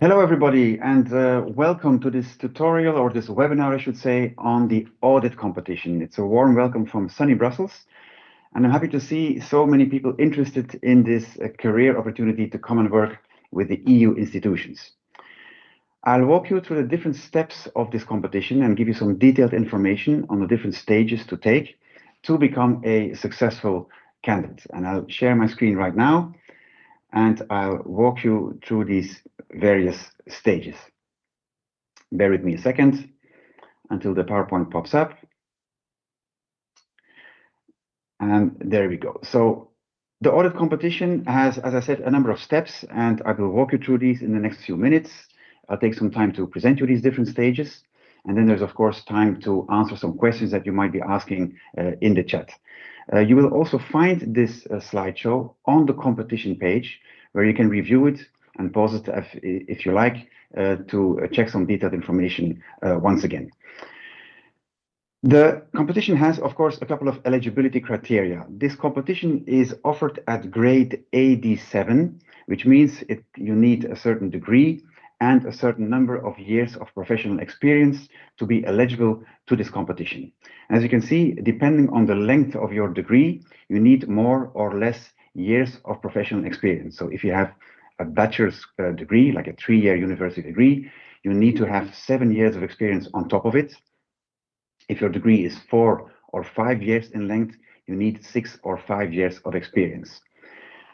Hello everybody, and welcome to this tutorial, or this webinar I should say, on the audit competition. It's a warm welcome from sunny Brussels, and I'm happy to see so many people interested in this career opportunity to come and work with the EU institutions. I'll walk you through the different steps of this competition and give you some detailed information on the different stages to take to become a successful candidate. And I'll share my screen right now, and I'll walk you through these various stages. Bear with me a second until the PowerPoint pops up. And there we go. So the audit competition has, as I said, a number of steps, and I will walk you through these in the next few minutes. I'll take some time to present you these different stages. And then there's, of course, time to answer some questions that you might be asking in the chat. You will also find this slideshow on the competition page, where you can review it and pause it if you like to check some detailed information once again. The competition has, of course, a couple of eligibility criteria. This competition is offered at grade AD7, which means you need a certain degree and a certain number of years of professional experience to be eligible to this competition. As you can see, depending on the length of your degree, you need more or less years of professional experience. So if you have a bachelor's degree, like a 3-year university degree, you need to have 7 years of experience on top of it. If your degree is 4 or 5 years in length, you need 6 or 5 years of experience.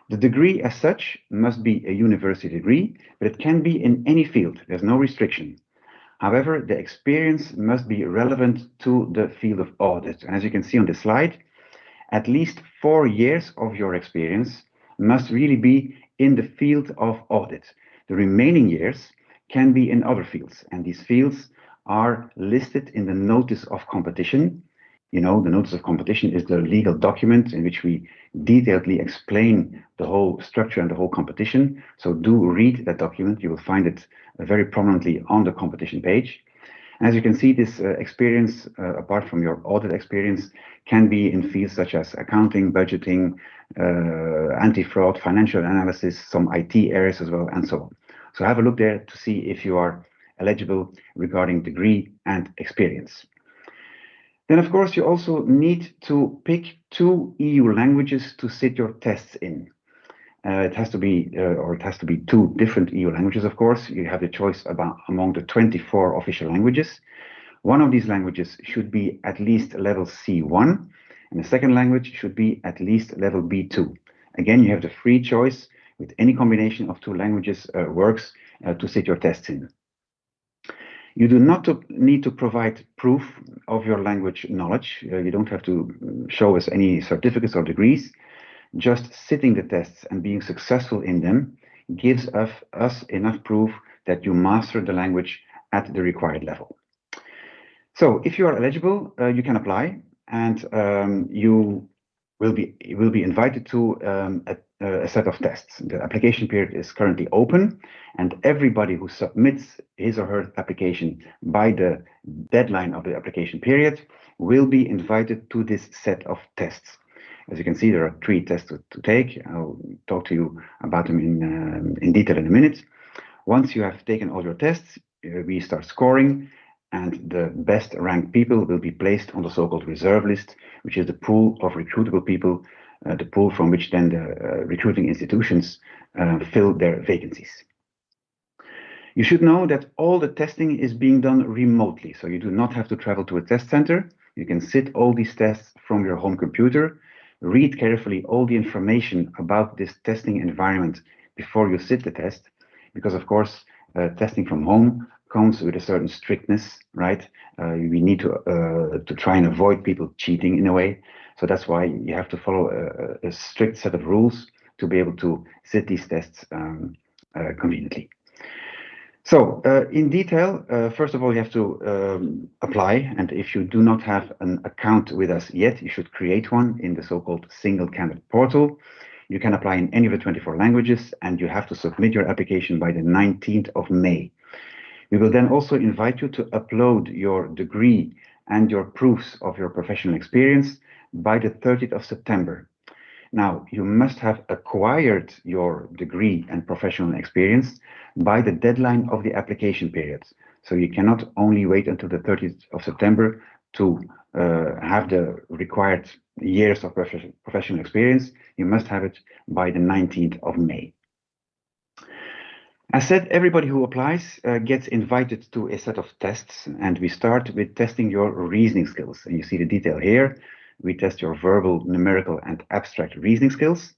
The degree as such must be a university degree, but it can be in any field. There's no restriction. However, the experience must be relevant to the field of audit. And as you can see on the slide, at least 4 years of your experience must really be in the field of audit. The remaining years can be in other fields, and these fields are listed in the notice of competition. You know, the notice of competition is the legal document in which we detailedly explain the whole structure and the whole competition. So do read that document. You will find it very prominently on the competition page. As you can see, this experience, apart from your audit experience, can be in fields such as accounting, budgeting, anti-fraud, financial analysis, some IT areas as well, and so on. So have a look there to see if you are eligible regarding degree and experience. Then, of course, you also need to pick 2 EU languages to sit your tests in. It has to be 2 different EU languages, of course. You have the choice among the 24 official languages. One of these languages should be at least level C1, and the second language should be at least level B2. Again, you have the free choice with any combination of 2 languages works to sit your tests in. You do not need to provide proof of your language knowledge. You don't have to show us any certificates or degrees. Just sitting the tests and being successful in them gives us enough proof that you master the language at the required level. So if you are eligible, you can apply, and you will be invited to a set of tests. The application period is currently open, and everybody who submits his or her application by the deadline of the application period will be invited to this set of tests. As you can see, there are 3 tests to take. I'll talk to you about them in detail in a minute. Once you have taken all your tests, we start scoring, and the best ranked people will be placed on the so-called reserve list, which is the pool of recruitable people, the pool from which then the recruiting institutions fill their vacancies. You should know that all the testing is being done remotely, so you do not have to travel to a test center. You can sit all these tests from your home computer, read carefully all the information about this testing environment before you sit the test, because of course testing from home comes with a certain strictness, right? We need to try and avoid people cheating in a way. So that's why you have to follow a strict set of rules to be able to sit these tests conveniently. So in detail, first of all, you have to apply. And if you do not have an account with us yet, you should create one in the so-called single candidate portal. You can apply in any of the 24 languages, and you have to submit your application by the 19th of May. We will then also invite you to upload your degree and your proofs of your professional experience by the 30th of September. Now, you must have acquired your degree and professional experience by the deadline of the application period. So you cannot only wait until the 30th of September to have the required years of professional experience. You must have it by the 19th of May. As said, everybody who applies gets invited to a set of tests, and we start with testing your reasoning skills. And you see the detail here. We test your verbal, numerical, and abstract reasoning skills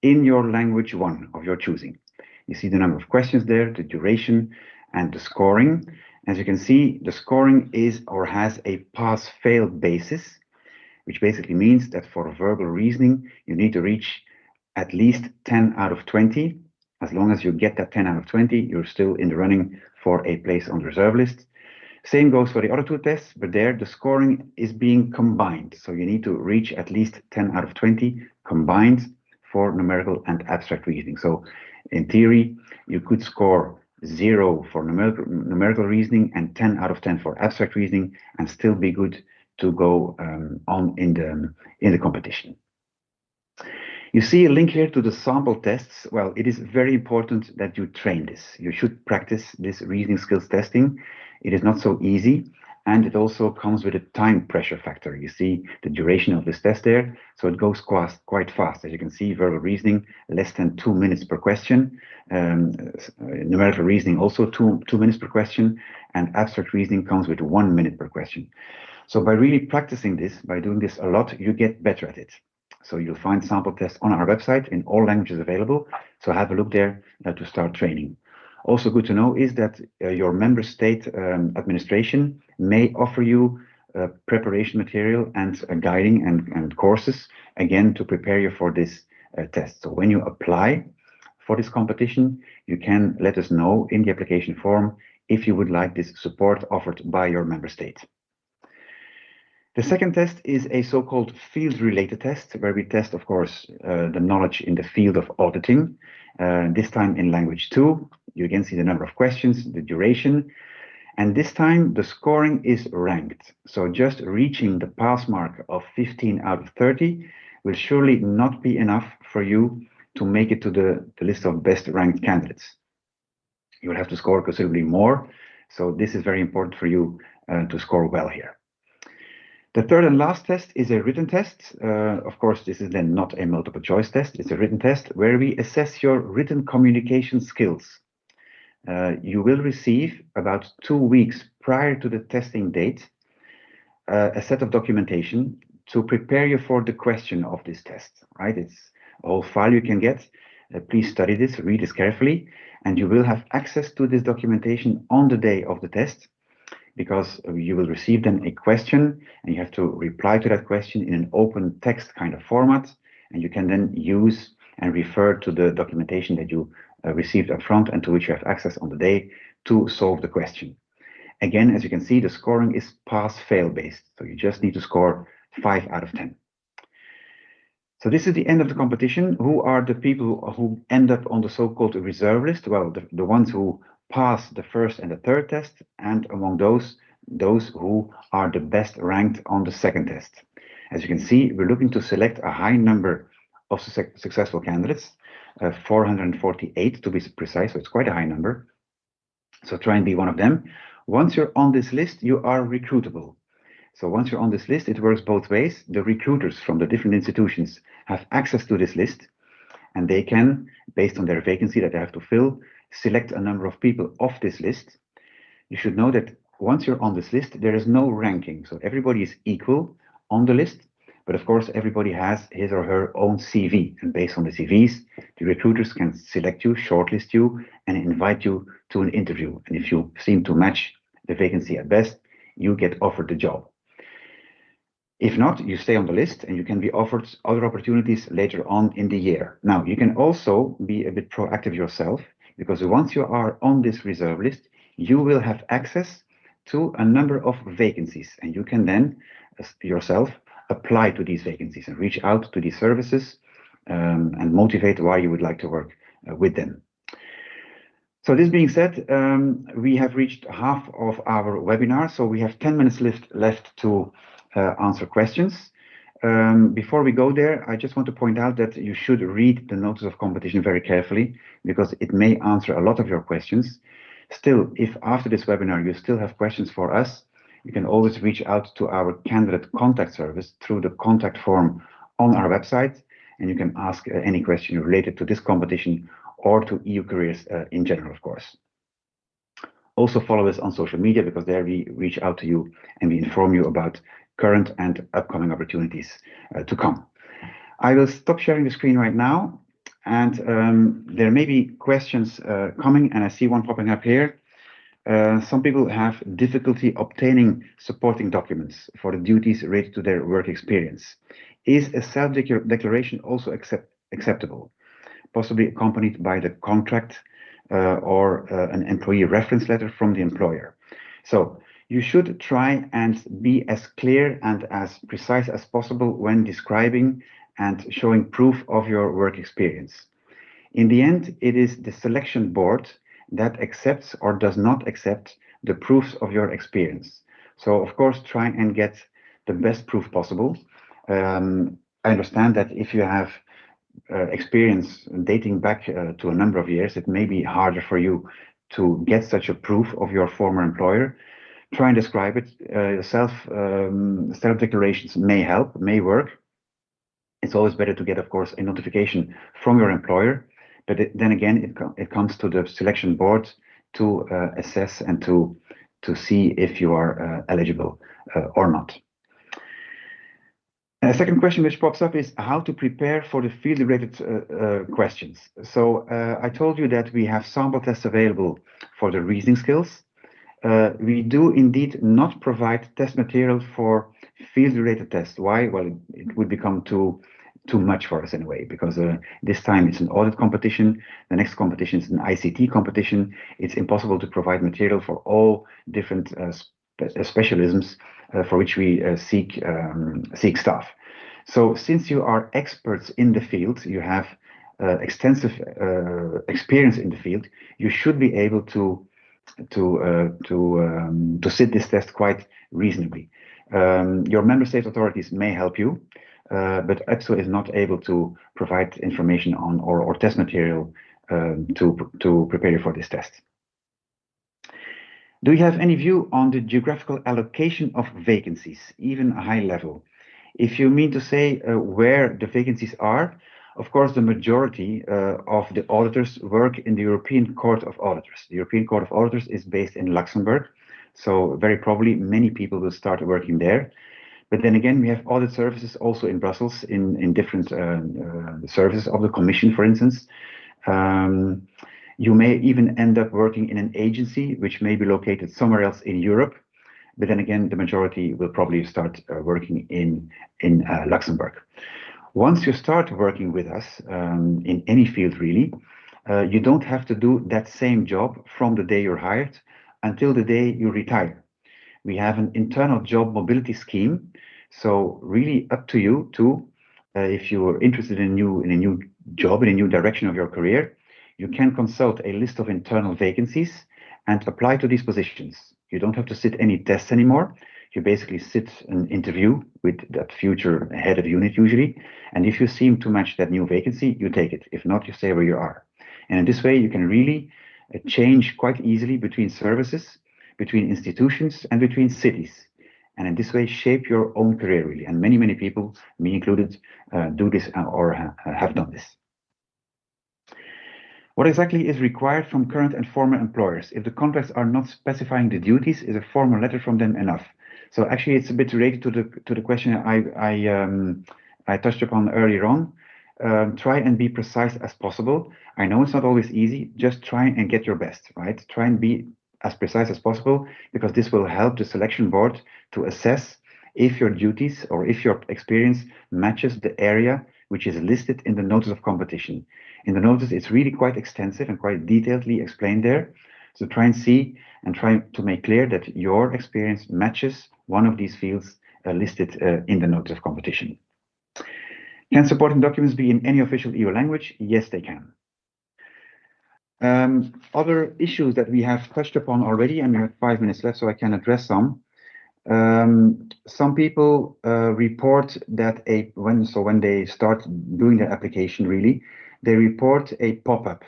in your language 1 of your choosing. You see the number of questions there, the duration, and the scoring. As you can see, the scoring is or has a pass-fail basis, which basically means that for verbal reasoning, you need to reach at least 10 out of 20. As long as you get that 10 out of 20, you're still in the running for a place on the reserve list. Same goes for the other two tests, but there the scoring is being combined. So you need to reach at least 10 out of 20 combined for numerical and abstract reasoning. So in theory, you could score 0 for numerical reasoning and 10 out of 10 for abstract reasoning and still be good to go on in the competition. You see a link here to the sample tests. Well, it is very important that you train this. You should practice this reasoning skills testing. It is not so easy, and it also comes with a time pressure factor. You see the duration of this test there, so it goes quite fast. As you can see, verbal reasoning, less than 2 minutes per question. Numerical reasoning, also two minutes per question, and abstract reasoning comes with 1 minute per question. So by really practicing this, by doing this a lot, you get better at it. So you'll find sample tests on our website in all languages available. So have a look there to start training. Also good to know is that your member state administration may offer you preparation material and guiding and courses, again, to prepare you for this test. So when you apply for this competition, you can let us know in the application form if you would like this support offered by your member state. The second test is a so-called field-related test, where we test, of course, the knowledge in the field of auditing, this time in language 2. You again see the number of questions, the duration, and this time the scoring is ranked. So just reaching the pass mark of 15 out of 30 will surely not be enough for you to make it to the list of best ranked candidates. You will have to score considerably more, so this is very important for you to score well here. The third and last test is a written test. Of course, this is then not a multiple choice test. It's a written test where we assess your written communication skills. You will receive about 2 weeks prior to the testing date a set of documentation to prepare you for the question of this test, right? It's a whole file you can get. Please study this, read this carefully, and you will have access to this documentation on the day of the test, because you will receive then a question and you have to reply to that question in an open text kind of format, and you can then use and refer to the documentation that you received up front and to which you have access on the day to solve the question. Again, as you can see, the scoring is pass-fail based, so you just need to score 5 out of 10. So this is the end of the competition. Who are the people who end up on the so-called reserve list? Well, the ones who pass the first and the third test, and among those who are the best ranked on the second test. As you can see, we're looking to select a high number of successful candidates, 448 to be precise, so it's quite a high number. So try and be one of them. Once you're on this list, you are recruitable. So once you're on this list, it works both ways. The recruiters from the different institutions have access to this list, and they can, based on their vacancy that they have to fill, select a number of people off this list. You should know that once you're on this list, there is no ranking. So everybody is equal on the list, but of course, everybody has his or her own CV. And based on the CVs, the recruiters can select you, shortlist you, and invite you to an interview. And if you seem to match the vacancy at best, you get offered the job. If not, you stay on the list and you can be offered other opportunities later on in the year. Now, you can also be a bit proactive yourself, because once you are on this reserve list, you will have access to a number of vacancies, and you can then yourself apply to these vacancies and reach out to these services and motivate why you would like to work with them. So this being said, we have reached half of our webinar, so we have 10 minutes left to answer questions. before we go there, I just want to point out that you should read the notice of competition very carefully because it may answer a lot of your questions. Still, if after this webinar you still have questions for us, you can always reach out to our candidate contact service through the contact form on our website, and you can ask any question related to this competition or to EU careers in general, of course. Also follow us on social media because there we reach out to you and we inform you about current and upcoming opportunities to come. I will stop sharing the screen right now, and there may be questions coming, and I see one popping up here. Some people have difficulty obtaining supporting documents for the duties related to their work experience. Is a self-declaration also acceptable, possibly accompanied by the contract or an employee reference letter from the employer? So you should try and be as clear and as precise as possible when describing and showing proof of your work experience. In the end, it is the selection board that accepts or does not accept the proofs of your experience. So of course, try and get the best proof possible. I understand that if you have experience dating back to a number of years, it may be harder for you to get such a proof of your former employer. Try and describe it. Self-declarations may help, may work. It's always better to get, of course, a notification from your employer. But then again, it comes to the selection board to assess and to see if you are eligible or not. A second question which pops up is how to prepare for the field-related questions. So I told you that we have sample tests available for the reasoning skills. We do indeed not provide test material for field-related tests. Why? Well, it would become too much for us anyway, because this time it's an audit competition, the next competition is an ICT competition. It's impossible to provide material for all different specialisms for which we seek staff. So since you are experts in the field, you have extensive experience in the field, you should be able to sit this test quite reasonably. Your member state authorities may help you, but EPSO is not able to provide information on or test material to prepare you for this test. Do you have any view on the geographical allocation of vacancies, even a high level? If you mean to say where the vacancies are, of course, the majority of the auditors work in the European Court of Auditors. The European Court of Auditors is based in Luxembourg, so very probably many people will start working there. But then again, we have audit services also in Brussels in different services of the Commission, for instance. You may even end up working in an agency which may be located somewhere else in Europe. But then again, the majority will probably start working in Luxembourg. Once you start working with us in any field, really, you don't have to do that same job from the day you're hired until the day you retire. We have an internal job mobility scheme, so really up to you to, if you are interested in a new job, in a new direction of your career, you can consult a list of internal vacancies and apply to these positions. You don't have to sit any tests anymore. You basically sit an interview with that future head of unit usually, and if you seem to match that new vacancy, you take it. If not, you stay where you are. And in this way, you can really change quite easily between services, between institutions, and between cities. And in this way, shape your own career really. And many, many people, me included, do this or have done this. What exactly is required from current and former employers? If the contracts are not specifying the duties, is a formal letter from them enough? So actually, it's a bit related to the question I touched upon earlier on. Try and be precise as possible. I know it's not always easy. Just try and get your best, right? Try and be as precise as possible, because this will help the selection board to assess if your duties or if your experience matches the area which is listed in the notice of competition. In the notice, it's really quite extensive and quite detailedly explained there. So try and see and try to make clear that your experience matches one of these fields listed in the notice of competition. Can supporting documents be in any official EU language? Yes, they can. Other issues that we have touched upon already, and we have 5 minutes left, so I can address some. Some people report that when they start doing their application, really, they report a pop-up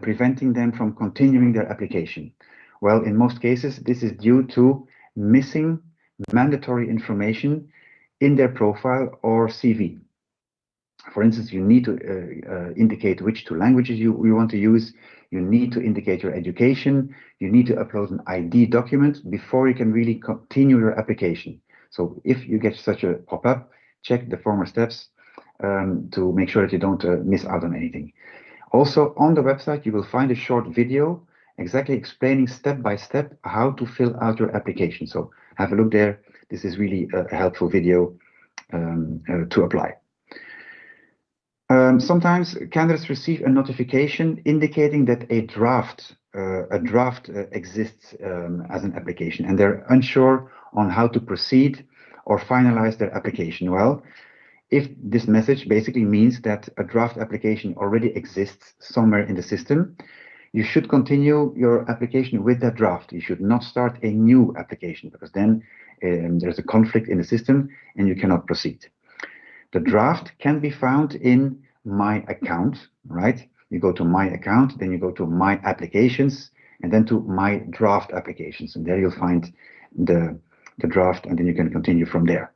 preventing them from continuing their application. Well, in most cases, this is due to missing mandatory information in their profile or CV. For instance, you need to indicate which two languages you want to use. You need to indicate your education. You need to upload an ID document before you can really continue your application. So if you get such a pop-up, check the former steps to make sure that you don't miss out on anything. Also, on the website, you will find a short video exactly explaining step by step how to fill out your application. So have a look there. This is really a helpful video to apply. Sometimes candidates receive a notification indicating that a draft exists as an application, and they're unsure on how to proceed or finalize their application. Well, if this message basically means that a draft application already exists somewhere in the system, you should continue your application with that draft. You should not start a new application, because then there's a conflict in the system and you cannot proceed. The draft can be found in My Account, right? You go to My Account, then you go to My Applications, and then to My Draft Applications. And there you'll find the draft, and then you can continue from there.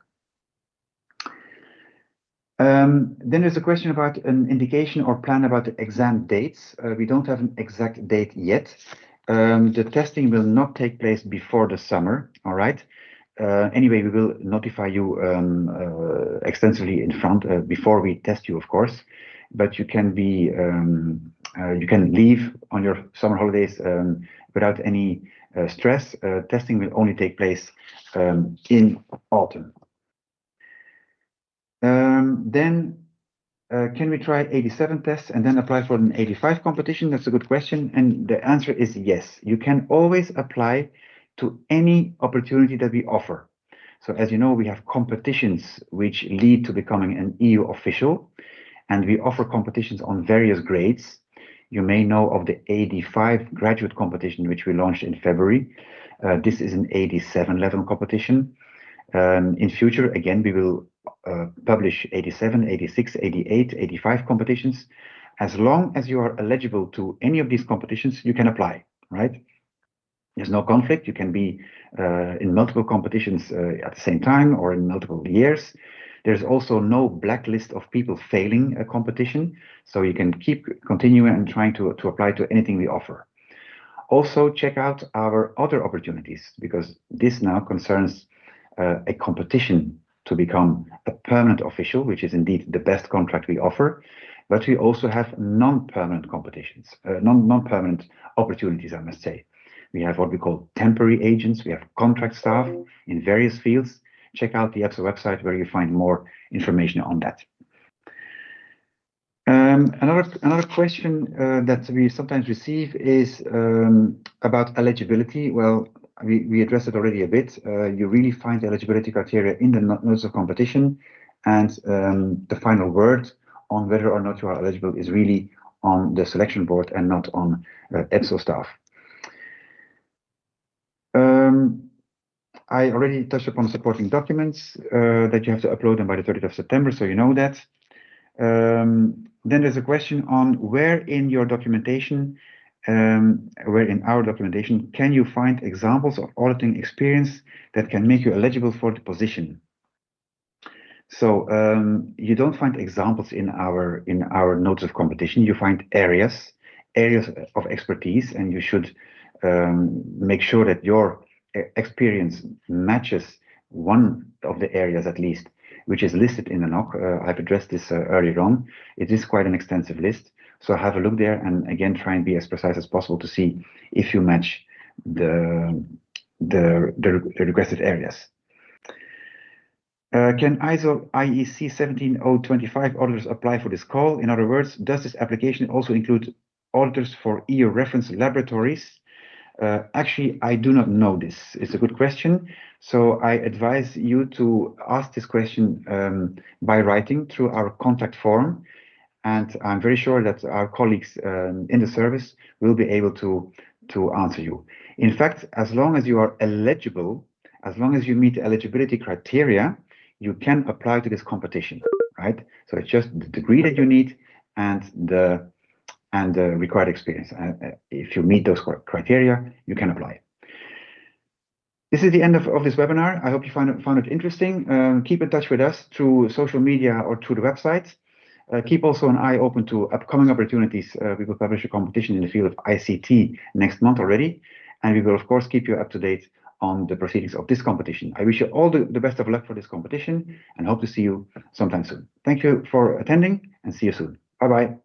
Then there's a question about an indication or plan about the exam dates. We don't have an exact date yet. The testing will not take place before the summer, all right? Anyway, we will notify you extensively in front before we test you, of course. But you can be you can leave on your summer holidays without any stress. Testing will only take place in autumn. Then can we try AD7 tests and then apply for an AD5 competition? That's a good question, and the answer is yes. You can always apply to any opportunity that we offer. So as you know, we have competitions which lead to becoming an EU official, and we offer competitions on various grades. You may know of the AD5 graduate competition, which we launched in February. This is an AD7 level competition. In future, again, we will publish AD7, AD6, AD8, AD5 competitions. As long as you are eligible to any of these competitions, you can apply, right? There's no conflict. You can be in multiple competitions at the same time or in multiple years. There's also no blacklist of people failing a competition, so you can keep continuing and trying to apply to anything we offer. Also, check out our other opportunities, because this now concerns a competition to become a permanent official, which is indeed the best contract we offer. But we also have non-permanent competitions, non-permanent opportunities, I must say. We have what we call temporary agents. We have contract staff in various fields. Check out the EPSO website where you find more information on that. Another question that we sometimes receive is about eligibility. Well, we addressed it already a bit. You really find the eligibility criteria in the notice of competition, and the final word on whether or not you are eligible is really on the selection board and not on EPSO staff. I already touched upon supporting documents that you have to upload them by the 30th of September, so you know that. Then there's a question on where in your documentation, where in our documentation, can you find examples of auditing experience that can make you eligible for the position? So you don't find examples in our notice of competition. You find areas of expertise, and you should make sure that your experience matches one of the areas at least, which is listed in the NOC. I've addressed this earlier on. It is quite an extensive list, so have a look there, and again, try and be as precise as possible to see if you match the requested areas. Can ISO IEC 17025 auditors apply for this call? In other words, does this application also include auditors for EU reference laboratories? Actually, I do not know this. It's a good question. So I advise you to ask this question by writing through our contact form. And I'm very sure that our colleagues in the service will be able to answer you. In fact, as long as you are eligible as long as you meet the eligibility criteria, you can apply to this competition, right? So it's just the degree that you need and the required experience. If you meet those criteria, you can apply. This is the end of this webinar. I hope you found it interesting. Keep in touch with us through social media or through the website. Keep also an eye open to upcoming opportunities. We will publish a competition in the field of ICT next month already, and we will of course keep you up to date on the proceedings of this competition. I wish you all the best of luck for this competition and hope to see you sometime soon. Thank you for attending and see you soon. Bye-bye.